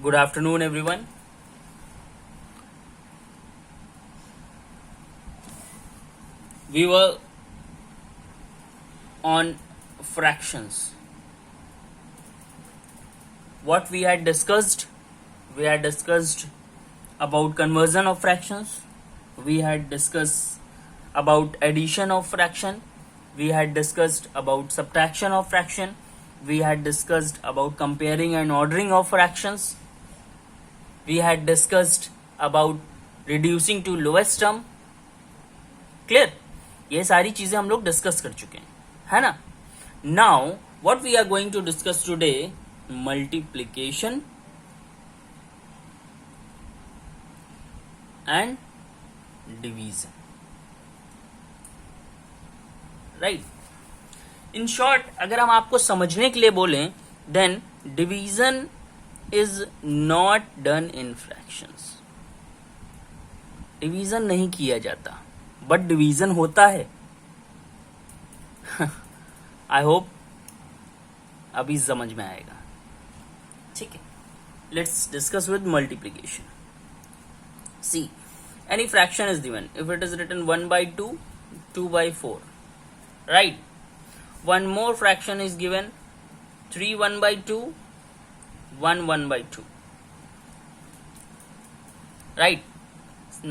Good afternoon, everyone. We were on fractions. What we had discussed about conversion of fractions. We had discussed about addition of fraction. We had discussed about subtraction of fraction. We had discussed about comparing and ordering of fractions. We had discussed about reducing to lowest term. Clear, ये सारी चीजें हम लोग discuss कर चुके हैं, है ना. Now what we are going to discuss today, multiplication and division. Right. In short, अगर हम आपको समझने के लिए बोलें, then division is not done in fractions. Division नहीं किया जाता, बट डिवीजन होता है. आई होप अभी समझ में आएगा. ठीक है, let's discuss with multiplication. See, any fraction is given. If it is written 1/2, 2/4, right. One more fraction is given, 3 1/2, 1 1/2, right.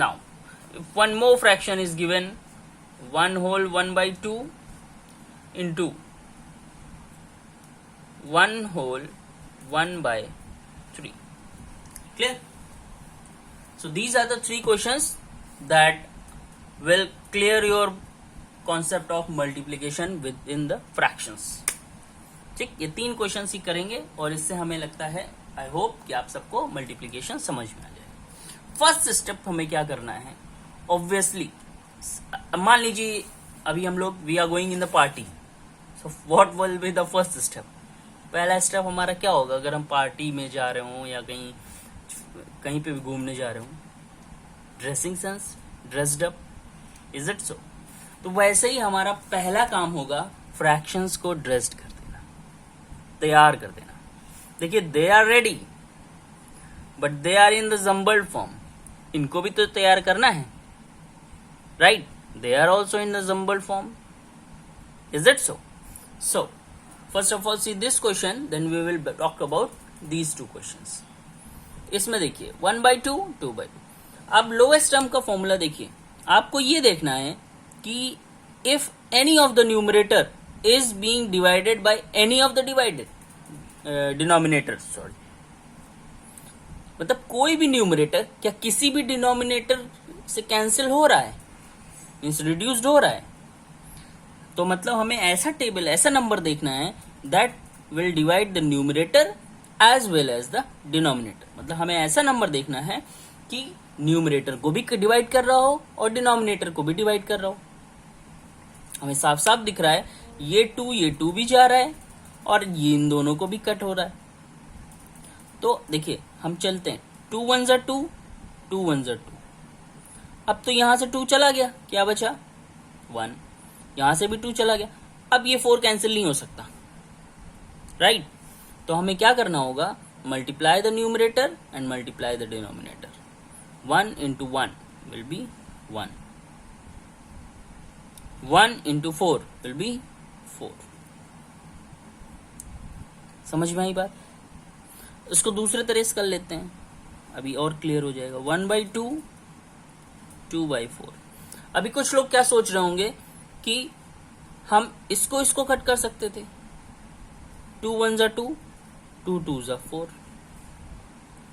Now if one more fraction is given, 1 whole 1/2 into 1 whole 1/3. Clear? So these are the three questions that will clear your concept of multiplication within the fractions. ठीक, ये 3 question ही करेंगे और इससे हमें लगता है, I hope कि आप सबको मल्टीप्लिकेशन समझ में आ जाए. फर्स्ट स्टेप हमें क्या करना है, ऑब्वियसली मान लीजिए अभी हम लोग we are going in the party. So what will be the first step. पहला स्टेप हमारा क्या होगा, अगर हम पार्टी में जा रहे हो या कहीं पे भी घूमने जा रहे हो, dressing sense, dressed up, is it सो. तो वैसे ही हमारा पहला काम होगा फ्रैक्शंस को ड्रेस्ड कर देना, तैयार कर देना. देखिए, they are ready but they are in the jumbled form. इनको भी तो तैयार करना है, right. They are also in the jumbled form, is it so. So first of all see this question, then we will talk about these 2 questions. इसमें देखिए 1/2, 2/2. अब lowest term का फॉर्मूला देखिए, आपको ये देखना है कि if any of the numerator is being divided by any of the divided denominator, sorry, मतलब कोई भी न्यूमरेटर क्या किसी भी डिनोमिनेटर से कैंसिल हो रहा है, मीन्स रिड्यूस्ड हो रहा है. तो मतलब हमें ऐसा टेबल, ऐसा नंबर देखना है that will divide the numerator as well as the denominator. मतलब हमें ऐसा नंबर देखना है कि न्यूमरेटर को भी डिवाइड कर रहा हो और डिनोमिनेटर को भी डिवाइड कर रहा हो. हमें साफ साफ दिख रहा है ये 2 भी जा रहा है और ये इन दोनों को भी कट हो रहा है. तो देखिए हम चलते हैं, 2 1s are 2, 2 1s are 2. अब तो यहां से 2 चला गया, क्या बचा 1. यहां से भी 2 चला गया. अब ये 4 कैंसिल नहीं हो सकता, राइट. तो हमें क्या करना होगा, multiply the numerator and multiply the denominator. 1 into 1 will be 1. 1 into 4 will be 4. समझ में आई बात. इसको दूसरे तरह से कर लेते हैं, अभी और क्लियर हो जाएगा. 1/2, 2/4. अभी कुछ लोग क्या सोच रहे होंगे कि हम इसको कट कर सकते थे. 2 1s are 2, 2 2s are 4,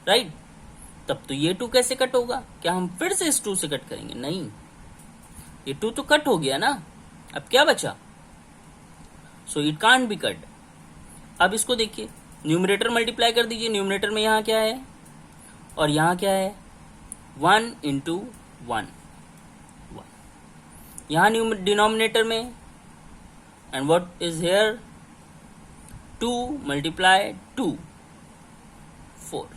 right. तब तो ये 2 कैसे कट होगा, क्या हम फिर से इस 2 से कट करेंगे, नहीं. ये 2 तो कट हो गया ना, अब क्या बचा, so it can't be cut. अब इसको देखिए, न्यूमरेटर मल्टीप्लाई कर दीजिए. न्यूमरेटर में यहां क्या है और यहां क्या है, 1 into 1, 1. यहां डिनोमिनेटर में, and what is here, 2 multiply 2, 4.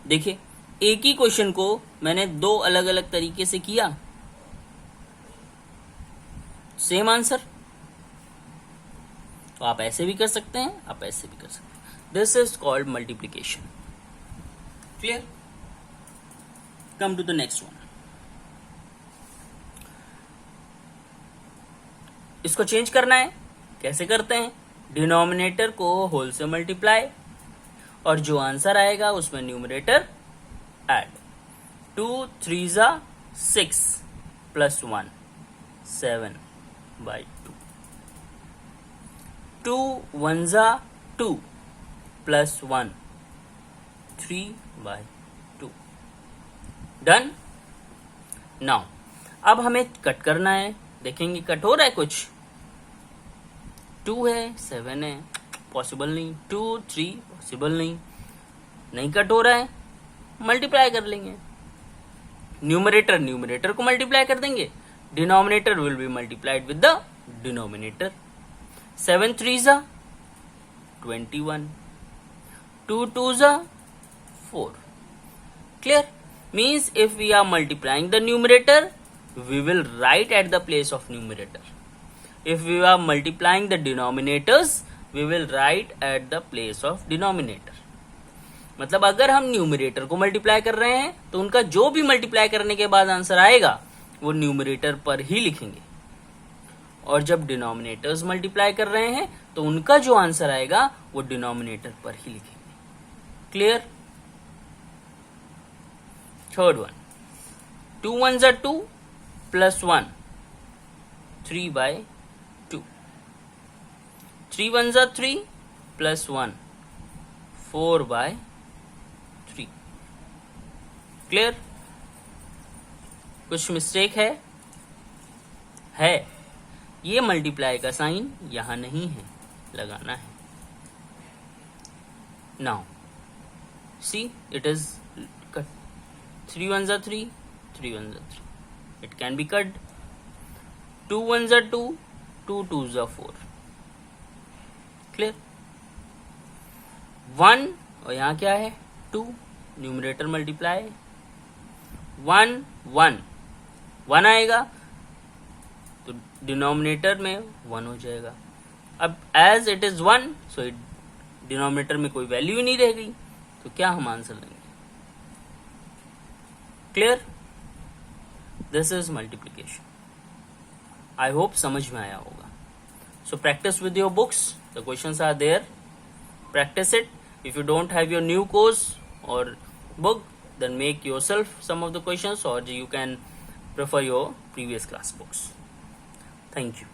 देखिए, एक ही क्वेश्चन को मैंने 2 अलग अलग तरीके से किया, सेम आंसर. तो आप ऐसे भी कर सकते हैं, आप ऐसे भी कर सकते हैं. This is called multiplication. Clear? Come to the next one. इसको चेंज करना है. कैसे करते हैं? डिनोमिनेटर को होल से मल्टीप्लाई और जो आंसर आएगा उसमें न्यूमरेटर ऐड. 2 3 जा 6 प्लस 1 7/2. 2 1 जा 2 प्लस 1 3/2. डन. नाउ अब हमें कट करना है. देखेंगे कट हो रहा है कुछ. 2 है 7 है, पॉसिबल नहीं. 2 3 पॉसिबल नहीं कट हो रहा है. मल्टीप्लाई कर लेंगे. न्यूमरेटर को मल्टीप्लाई कर देंगे. Denominator will be multiplied with the denominator. 7 3 जा 21. 2 2 जा 4. Clear? Means if we are multiplying the numerator, we will write at the place of numerator. If we are multiplying the denominators, we will write at the place of denominator. मतलब अगर हम numerator को multiply कर रहे हैं तो उनका जो भी मल्टीप्लाई करने के बाद आंसर आएगा वो न्यूमरेटर पर ही लिखेंगे, और जब डिनोमिनेटर्स मल्टीप्लाई कर रहे हैं तो उनका जो आंसर आएगा वो डिनोमिनेटर पर ही लिखेंगे. क्लियर? Third one. 2 1 जा 2 प्लस 1 3/2. 3 1 जा 3 प्लस 1 4/3. क्लियर? कुछ मिस्टेक है. ये मल्टीप्लाई का साइन यहां नहीं है, लगाना है. Now see it is cut. 3 1 जा 3 3 1 जा 3. It can be cut. 2 1 जा 2 2 2 जा 4. Clear? 1 और यहाँ क्या है 2. न्यूमरेटर मल्टीप्लाई 1 1 आएगा तो डिनोमिनेटर में 1 हो जाएगा. अब as it is 1 so denominator में कोई वैल्यू ही नहीं रह गई, तो क्या हम आंसर लेंगे? Clear? This is multiplication. I hope समझ में आया होगा. So practice with your books. The questions are there. Practice it. If you don't have your new course or book, then make yourself some of the questions, or you can prefer your previous class books. Thank you.